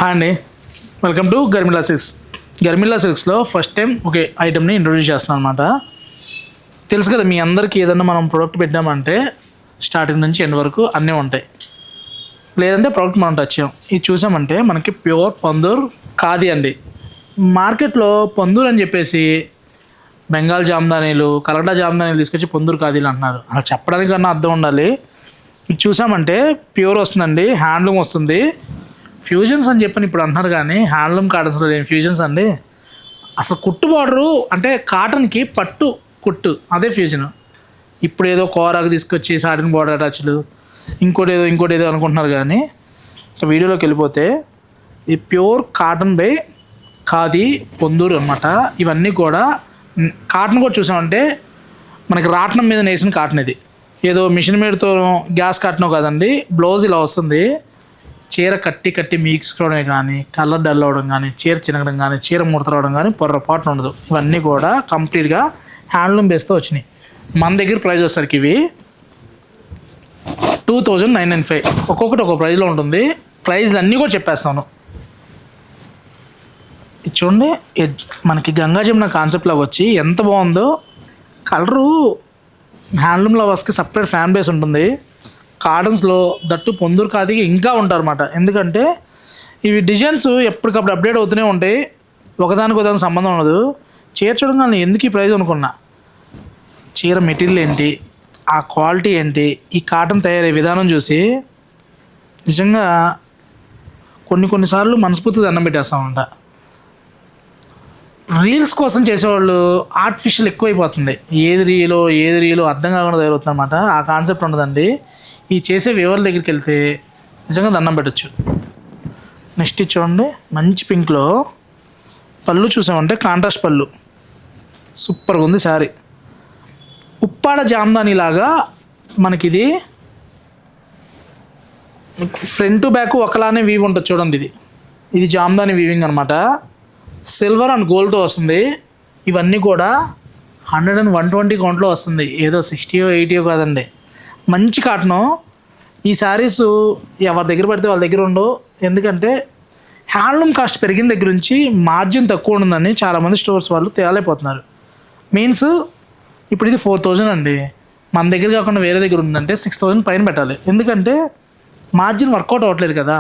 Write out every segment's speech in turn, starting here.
Hi అండి, welcome to Garmila Silks. Garmila సిల్క్స్లో first time ఒక ఐటమ్ని ఇంట్రొడ్యూస్ చేస్తున్నాను అనమాట. తెలుసు కదా మీ అందరికీ, ఏదన్నా మనం ప్రోడక్ట్ పెట్టామంటే స్టార్టింగ్ నుంచి ఎండ్ వరకు అన్నీ ఉంటాయి. లేదంటే ప్రోడక్ట్ మనం టచ్ చేయం. ఇది చూసామంటే మనకి ప్యూర్ పందూర్ ఖాదీ అండి. మార్కెట్లో పందూర్ అని చెప్పేసి బెంగాల్ జామ్దానీలు, కలకటా జామ్దానీలు తీసుకొచ్చి పందూర్ ఖాదీలు అంటున్నారు. అలా చెప్పడానికన్నా అర్థం ఉండాలి. ఇది చూసామంటే ప్యూర్ వస్తుందండి, హ్యాండ్లూమ్ వస్తుంది. ఫ్యూజన్స్ అని చెప్పని ఇప్పుడు అంటున్నారు, కానీ హ్యాండ్లూమ్ కాటన్స్లో లేని ఫ్యూజన్స్ అండి. అసలు కుట్టు బార్డరు అంటే కాటన్కి పట్టు కుట్టు, అదే ఫ్యూజన్. ఇప్పుడు ఏదో కోరాకు తీసుకొచ్చి సాటిన్ బార్డర్ అటాచ్లు, ఇంకోటి ఏదో అనుకుంటున్నారు. కానీ వీడియోలోకి వెళ్ళిపోతే ఇది pure cotton by khadi Ponduru అనమాట. ఇవన్నీ కూడా కాటన్ కూడా చూసామంటే మనకి రాట్నం మీద నేసిన కాటన్. ఇది ఏదో మిషన్ మేడ్తో గ్యాస్ కాటనో కాదండి. బ్లౌజ్ ఇలా వస్తుంది. చీర కట్టి మీక్స్ అవడం కానీ, కలర్ డల్ అవ్వడం కానీ, చీర చినగడం కానీ, చీర ముడత రావడం కానీ పొర్రపాటున ఉండదు. ఇవన్నీ కూడా కంప్లీట్గా హ్యాండ్లూమ్ బేస్తో వచ్చినాయి. మన దగ్గర ప్రైస్ వచ్చేసరికి ఇవి 2995. ఒక్కొక్కటి ఒక్కొక్క ప్రైస్లో ఉంటుంది. ప్రైజ్లు అన్నీ కూడా చెప్పేస్తాను. ఇది చూడండి, మనకి గంగా జమున కాన్సెప్ట్ లాగా వచ్చి ఎంత బాగుందో. కలరు హ్యాండ్లూమ్ లవర్స్కి సపరేట్ ఫ్యాన్ బేస్ ఉంటుంది. కాటన్స్లో దట్టు పొందూరు ఖాదీకి ఇంకా ఉంటారు అన్నమాట. ఎందుకంటే ఇవి డిజైన్స్ ఎప్పటికప్పుడు అప్డేట్ అవుతూనే ఉంటాయి. ఒకదానికి సంబంధం ఉండదు. చీర చూడగానే ఎందుకు ఈ ప్రైస్ అనుకున్నా. చీర మెటీరియల్ ఏంటి, ఆ క్వాలిటీ ఏంటి, ఈ కాటన్ తయారయ్యే విధానం చూసి నిజంగా కొన్నిసార్లు మనస్ఫూర్తిగా దండం పెట్టేస్తామంట. రీల్స్ కోసం చేసేవాళ్ళు ఆర్టిఫిషియల్ ఎక్కువైపోతుంది. ఏది రీలో అర్థం కాకుండా తయారవుతుంది అనమాట. ఆ కాన్సెప్ట్ ఉండదండి. ఈ చేసే వివరాల దగ్గరికి వెళ్తే నిజంగా దండం పెట్టచ్చు. నెక్స్ట్ చూడండి, మంచి పింక్లో పళ్ళు చూసామంటే కాంట్రాస్ట్ పళ్ళు సూపర్గా ఉంది. శారీ ఉప్పాడ జామ్దాని లాగా మనకిది ఫ్రంట్ టు బ్యాక్ ఒకలానే వీవ్ ఉంటుంది చూడండి. ఇది జామ్దాని వీవింగ్ అనమాట. సిల్వర్ అండ్ గోల్డ్తో వస్తుంది. ఇవన్నీ కూడా 100 and 120 కౌంట్లో వస్తుంది. ఏదో 60 or 80 కాదండి. మంచి కాటను. ఈ శారీస్ ఎవరి దగ్గర పడితే వాళ్ళ దగ్గర ఉండవు. ఎందుకంటే హ్యాండ్లూమ్ కాస్ట్ పెరిగిన దగ్గర నుంచి మార్జిన్ తక్కువ ఉంటుందని చాలామంది స్టోర్స్ వాళ్ళు తేలేకపోతున్నారు. మీన్స్ ఇప్పుడు ఇది 4000 అండి. మన దగ్గర కాకుండా వేరే దగ్గర ఉందంటే 6000 పైన పెట్టాలి. ఎందుకంటే మార్జిన్ వర్కౌట్ అవ్వట్లేదు కదా.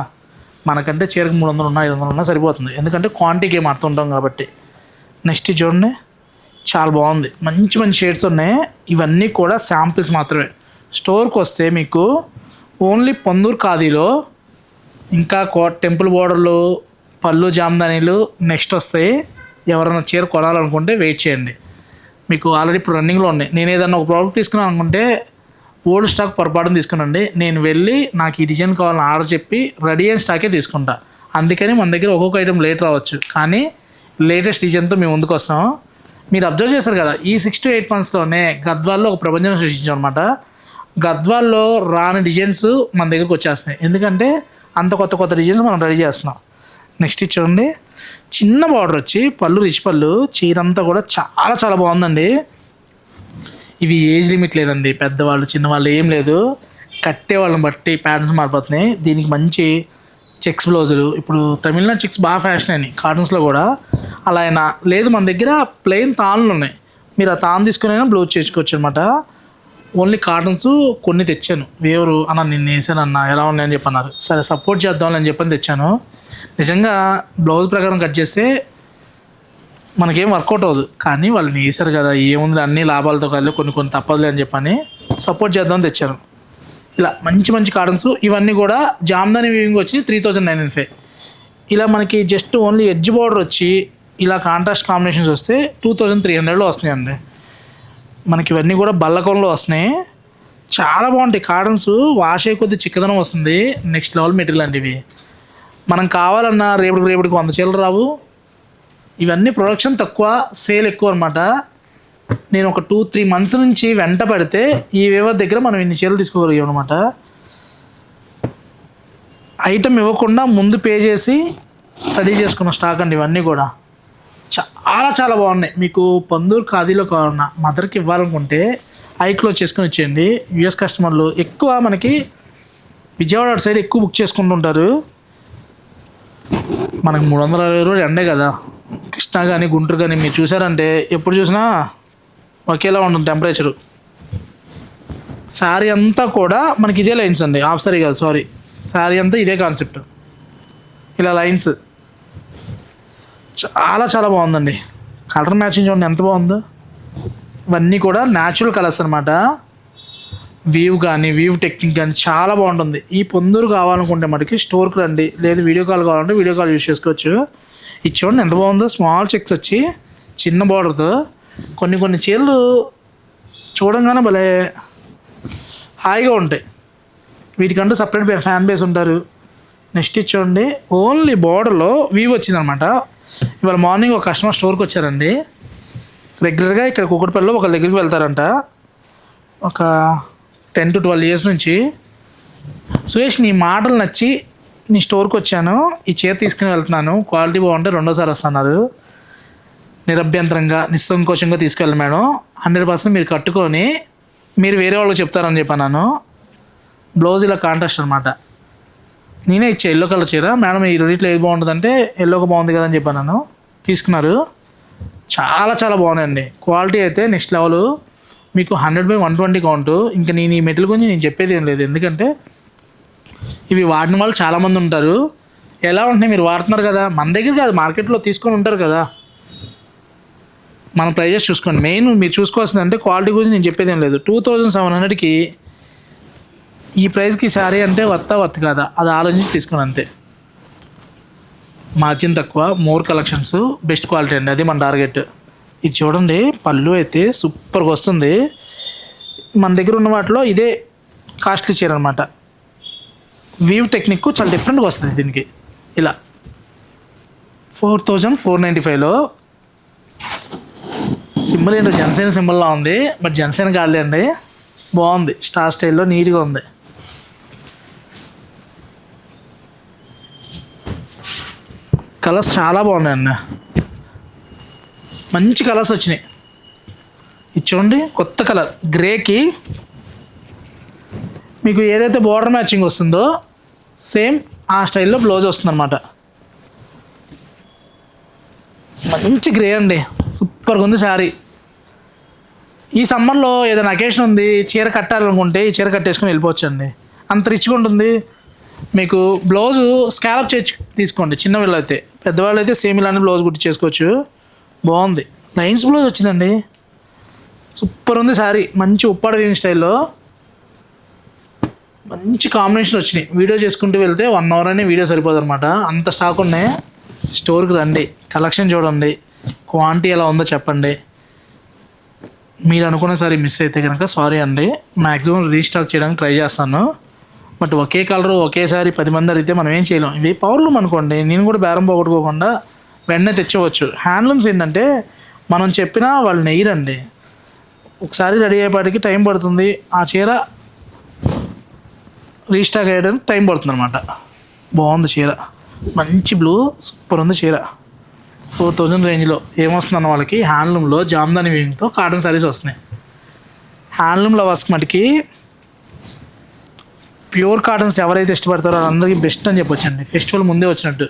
మనకంటే చీరకు 300 ఉన్నా 500 ఉన్నా సరిపోతుంది. ఎందుకంటే క్వాంటిటీకి మారుతుంటాం కాబట్టి. నెక్స్ట్ చూడండి, చాలా బాగుంది. మంచి షేడ్స్ ఉన్నాయి. ఇవన్నీ కూడా శాంపిల్స్ మాత్రమే. స్టోర్కి వస్తే మీకు ఓన్లీ పొందూరు ఖాదీలో ఇంకా టెంపుల్ బోర్డర్లు, పళ్ళు జామ్దానీలు నెక్స్ట్ వస్తాయి. ఎవరైనా చీర కొనాలనుకుంటే వెయిట్ చేయండి. మీకు ఆల్రెడీ ఇప్పుడు రన్నింగ్లో ఉన్నాయి. నేను ఏదన్నా ఒక ప్రోడక్ట్ తీసుకున్నాను అనుకుంటే ఓల్డ్ స్టాక్ పొరపాటున తీసుకున్నాండి. నేను వెళ్ళి నాకు ఈ డిజైన్ కావాలని ఆర్డర్ చెప్పి రెడీ అయిన స్టాకే తీసుకుంటా. అందుకని మన దగ్గర ఒక్కొక్క ఐటెం లేట్ రావచ్చు, కానీ లేటెస్ట్ డిజైన్తో మేము ముందుకు వస్తాం. మీరు అబ్జర్వ్ చేస్తారు కదా, ఈ 6 to 8 monthsలోనే గద్వాల్లో ఒక ప్రపంచం సృష్టించాం అనమాట. గద్వాల్లో రాని డిజైన్స్ మన దగ్గరకు వచ్చేస్తున్నాయి. ఎందుకంటే అంత కొత్త డిజైన్స్ మనం రెడీ చేస్తున్నాం. నెక్స్ట్ చూడండి, చిన్న బార్డర్ వచ్చి పళ్ళు, రిచ్ పళ్ళు, చీరంతా కూడా చాలా బాగుందండి. ఇవి ఏజ్ లిమిట్ లేదండి. పెద్దవాళ్ళు చిన్నవాళ్ళు ఏం లేదు. కట్టే వాళ్ళని బట్టి ప్యాటర్న్స్ మారిపోతున్నాయి. దీనికి మంచి చెక్స్ బ్లౌజులు, ఇప్పుడు తమిళనాడు చెక్స్ బాగా ఫ్యాషన్ అని కాటన్స్లో కూడా అలా అయినా లేదు. మన దగ్గర ప్లెయిన్ తాన్లు ఉన్నాయి. మీరు ఆ తాన్ తీసుకుని బ్లౌజ్ చేసుకోవచ్చు అనమాట. ఓన్లీ కాటన్స్ కొన్ని తెచ్చాను. వేవరు అన్న నిన్ను వేసానన్న ఎలా ఉన్నాయని చెప్పన్నారు. సరే సపోర్ట్ చేద్దామని చెప్పని తెచ్చాను. నిజంగా బ్లౌజ్ ప్రకారం కట్ చేస్తే మనకేం వర్కౌట్ అవ్వదు, కానీ వాళ్ళు వేసారు కదా, ఏముంది అన్ని లాభాలతో కలిసి కొన్ని తప్పదులే అని చెప్పని సపోర్ట్ చేద్దామని తెచ్చాను. ఇలా మంచి కాటన్స్. ఇవన్నీ కూడా జామ్దాని వీవింగ్ వచ్చి 3995. ఇలా మనకి జస్ట్ ఓన్లీ ఎడ్జ్ బార్డర్ వచ్చి ఇలా కాంట్రాస్ట్ కాంబినేషన్స్ వస్తే 2300లో వస్తున్నాయండి. మనకి ఇవన్నీ కూడా బల్లకంలో వస్తున్నాయి. చాలా బాగుంటాయి కాటన్స్. వాష్ అయ్యే కొద్ది చిక్కదనం వస్తుంది. నెక్స్ట్ లెవెల్ మెటీరియల్ అండి ఇవి. మనం కావాలన్నా రేపటికి 100 చీరలు రావు. ఇవన్నీ ప్రొడక్షన్ తక్కువ, సేల్ ఎక్కువ అనమాట. నేను ఒక 2-3 months నుంచి వెంట పడితే ఈ వేవర్ దగ్గర మనం ఇన్ని చీరలు తీసుకోగలిగాం అనమాట. ఐటమ్ ఇవ్వకుండా ముందు పే చేసి రెడీ చేసుకున్న స్టాక్ అండి. ఇవన్నీ కూడా చాలా బాగున్నాయి. మీకు పొందూరు ఖాదీలో కావాలన్నా మదర్కి ఇవ్వాలనుకుంటే ఐక్లో చేసుకుని ఇచ్చేయండి. యూఎస్ కస్టమర్లు ఎక్కువ మనకి విజయవాడ సైడ్ ఎక్కువ బుక్ చేసుకుంటుంటారు. మనకు 360 రోజులు ఎండే కదా. కృష్ణా కానీ గుంటూరు కానీ మీరు చూసారంటే ఎప్పుడు చూసినా ఒకేలా ఉంటుంది టెంపరేచరు. శారీ అంతా కూడా మనకి ఇదే లైన్స్ అండి, హాఫ్ శారీ కాదు సారీ, శారీ అంతా ఇదే కాన్సెప్ట్, ఇలా లైన్స్. చాలా చాలా బాగుందండి. కలర్ మ్యాచింగ్ చూడండి ఎంత బాగుందో. ఇవన్నీ కూడా న్యాచురల్ కలర్స్ అనమాట. వీవ్ కానీ వీవ్ టెక్నిక్ కానీ చాలా బాగుంటుంది. ఈ పొందూరు కావాలనుకుంటే మనకి స్టోర్కి రండి, లేదు వీడియో కాల్ కావాలంటే వీడియో కాల్ యూస్ చేసుకోవచ్చు. ఇది చూడండి ఎంత బాగుందో, స్మాల్ చెక్స్ వచ్చి చిన్న బార్డర్తో. కొన్ని చీరలు చూడంగానే భలే హాయిగా ఉంటాయి. వీటికంటూ సపరేట్ ఫ్యాన్ బేస్ ఉంటారు. నెక్స్ట్ చూడండి ఓన్లీ బార్డర్లో వీవ్ వచ్చిందనమాట. ఇవాళ మార్నింగ్ ఒక కస్టమర్ స్టోర్కి వచ్చారండి. రెగ్యులర్గా ఇక్కడ కుక్కటిపల్లిలో ఒకళ్ళ దగ్గరికి వెళ్తారంట, ఒక 10 to 12 years నుంచి. సురేష్ నీ మాటలు నచ్చి నీ స్టోర్కి వచ్చాను, ఈ చీర తీసుకుని వెళ్తున్నాను, క్వాలిటీ బాగుంటే రెండోసారి వస్తున్నారు, నిరభ్యంతరంగా నిస్సంకోచంగా తీసుకెళ్ళి మేడం, 100% మీరు కట్టుకొని మీరు వేరే వాళ్ళకి చెప్తారని చెప్పాను. బ్లౌజ్ ఇలా కాంట్రాస్ట్ అనమాట. నేనే ఇచ్చా ఎల్లో కలర్ చీర, మేడం ఈ రెండిట్లో ఏది బాగుంటుందంటే ఎల్లోకి బాగుంది కదా అని చెప్పాను. తీసుకున్నారు. చాలా చాలా బాగున్నాయండి. క్వాలిటీ అయితే నెక్స్ట్ లెవెల్. మీకు 100/120 కౌంటు. ఇంకా నేను ఈ మెటీరియల్ గురించి నేను చెప్పేది ఏం లేదు, ఎందుకంటే ఇవి వాడిన వాళ్ళు చాలామంది ఉంటారు. ఎలా ఉంటున్నాయి మీరు వాడుతున్నారు కదా, మన దగ్గర కాదు మార్కెట్లో తీసుకొని ఉంటారు కదా, మన ప్రైజెస్ చూసుకోండి. మెయిన్ మీరు చూసుకోవాల్సింది అంటే క్వాలిటీ గురించి నేను చెప్పేది ఏం లేదు. 2700కి ఈ ప్రైస్కి శారీ అంటే వర్త్ కాదా అది ఆలోచించి తీసుకుని అంతే. మార్జిన్ తక్కువ, మోర్ కలెక్షన్స్, బెస్ట్ క్వాలిటీ అండి, అది మన టార్గెట్. ఇది చూడండి పళ్ళు అయితే సూపర్గా వస్తుంది. మన దగ్గర ఉన్న వాటిలో ఇదే కాస్ట్లీ చీర అనమాట. వీవ్ టెక్నిక్ చాలా డిఫరెంట్గా వస్తుంది దీనికి. ఇలా 4495లో సింబల్ ఏంటో జనసేన సింబల్లా ఉంది, బట్ జనసేన కాదులే అండి. బాగుంది, స్టార్ స్టైల్లో నీట్గా ఉంది. కలర్స్ చాలా బాగున్నాయండి, మంచి కలర్స్ వచ్చినాయి. ఇది చూడండి కొత్త కలర్ గ్రేకి మీకు ఏదైతే బార్డర్ మ్యాచింగ్ వస్తుందో సేమ్ ఆ స్టైల్లో బ్లౌజ్ వస్తుంది అనమాట. మంచి గ్రే అండి, సూపర్గా ఉంది శారీ. ఈ సమ్మర్లో ఏదైనా అకేషన్ ఉంది, చీర కట్టాలనుకుంటే ఈ చీర కట్టేసుకుని వెళ్ళిపోవచ్చు అండి, అంత రిచ్గా ఉంటుంది. మీకు బ్లౌజు స్కాలప్ చేసి తీసుకోండి, చిన్నవాళ్ళు అయితే. పెద్దవాళ్ళు అయితే సేమ్ ఇలానే బ్లౌజ్ కుట్టి చేసుకోవచ్చు. బాగుంది, లైన్స్ బ్లౌజ్ వచ్చిందండి, సూపర్ ఉంది శారీ. మంచి ఉప్పాడ వీవింగ్ స్టైల్లో మంచి కాంబినేషన్ వచ్చినాయి. వీడియో చేసుకుంటూ వెళ్తే 1 hour అనే వీడియో సరిపోదు అనమాట, అంత స్టాక్ ఉన్నాయి. స్టోర్కి రండి, కలెక్షన్ చూడండి, క్వాంటిటీ ఎలా ఉందో చెప్పండి. మీరు అనుకున్న సారీ మిస్ అయితే కనుక సారీ అండి, మ్యాక్సిమం రీస్టాక్ చేయడానికి ట్రై చేస్తాను. బట్ ఒకే కలరు ఒకేసారి 10 మంది అడిగితే మనం ఏం చేయలేం. ఇవి పవర్లూమ్ అనుకోండి, నేను కూడా బేరం పోగొట్టుకోకుండా వెంటనే తెచ్చవచ్చు. హ్యాండ్లూమ్స్ ఏంటంటే మనం చెప్పినా వాళ్ళు నెయ్యరండి, ఒకసారి రెడీ అయ్యేపాటికి టైం పడుతుంది. ఆ చీర రీస్టాక్ అయ్యడానికి టైం పడుతుంది అనమాట. బాగుంది చీర, మంచి బ్లూ, సూపర్ ఉంది చీర. 4000 రేంజ్లో ఏమొస్తుందన్న వాళ్ళకి హ్యాండ్లూమ్లో జామ్దాని వీవింగ్తో కాటన్ శారీస్ వస్తున్నాయి. హ్యాండ్లూమ్ లవర్స్కి మటుకి ప్యూర్ కాటన్స్ ఎవరైతే ఇష్టపడతారో వాళ్ళందరికీ బెస్ట్ అని చెప్పొచ్చండి. ఫెస్టివల్ ముందే వచ్చినట్టు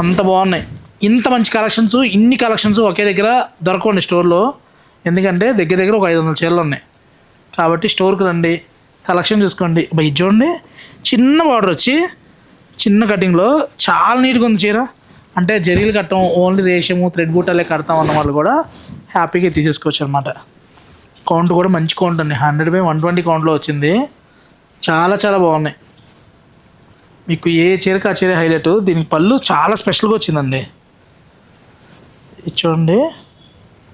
అంత బాగున్నాయి. ఇంత మంచి కలెక్షన్స్, ఇన్ని కలెక్షన్స్ ఒకే దగ్గర దొరకండి స్టోర్లో, ఎందుకంటే దగ్గర దగ్గర ఒక 500 చీరలు ఉన్నాయి. కాబట్టి స్టోర్కి రండి, కలెక్షన్ చూసుకోండి. ఇది చూడండి చిన్న బార్డర్ వచ్చి చిన్న కటింగ్లో చాలా నీట్గా ఉంది చీర. అంటే జరీలు కట్టం, ఓన్లీ రేషము థ్రెడ్ బూటాలే కడతాం అన్న వాళ్ళు కూడా హ్యాపీగా తీసేసుకోవచ్చు అనమాట. కౌంట్ కూడా మంచి కౌంట్ అండి, 100/120 కౌంట్లో వచ్చింది. చాలా చాలా బాగున్నాయి. మీకు ఏ చీరకి ఆ చీర హైలైట్. దీనికి పళ్ళు చాలా స్పెషల్గా వచ్చిందండి. ఇది చూడండి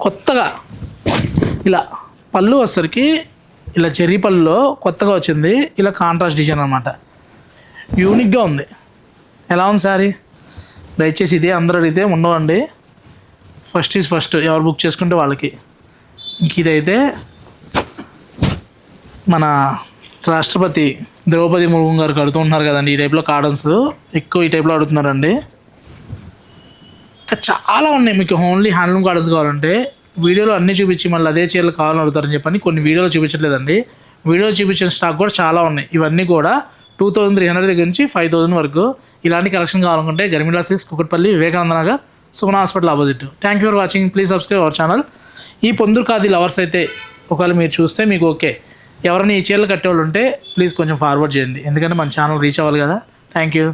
కొత్తగా ఇలా పళ్ళు వచ్చేసరికి ఇలా చెర్రీ పళ్ళులో కొత్తగా వచ్చింది. ఇలా కాంట్రాస్ట్ డిజైన్ అనమాట, యూనిక్గా ఉంది. ఎలా ఉంది సారీ? దయచేసి ఇదే అందరూ అడిగితే ఉండవండి, ఫస్ట్ ఈజ్ ఫస్ట్, ఎవరు బుక్ చేసుకుంటే వాళ్ళకి. ఇంక ఇదైతే మన రాష్ట్రపతి ద్రౌపది ముర్ము గారు కడుతూ ఉన్నారు కదండి, ఈ టైప్లో కాటన్స్ ఎక్కువ ఈ టైప్లో అడుగుతున్నారండి. ఇంకా చాలా ఉన్నాయి. మీకు ఓన్లీ హ్యాండ్లూమ్ కాటన్స్ కావాలంటే వీడియోలో అన్నీ చూపించి మళ్ళీ అదే చీరలు కావాలని అడుగుతారని చెప్పని కొన్ని వీడియోలో చూపించట్లేదండి. వీడియోలో చూపించిన స్టాక్ కూడా చాలా ఉన్నాయి. ఇవన్నీ కూడా 2300 దగ్గర నుంచి 5000 వరకు. ఇలాంటి కలెక్షన్ కావాలనుకుంటే Garmila Silks, Kukatpally, Vivekananda Nagar, Sumana hospital opposite. Thank you for watching. Please subscribe our channel. ఈ పొందూరు ఖాదీ లవర్స్ అయితే ఒకవేళ మీరు చూస్తే మీకు ఓకే, ఎవరైనా ఈ చీరలు కట్టేవాళ్ళు ఉంటే ప్లీజ్ కొంచెం ఫార్వర్డ్ చేయండి, ఎందుకంటే మన ఛానల్ రీచ్ అవ్వాలి కదా. Thank you.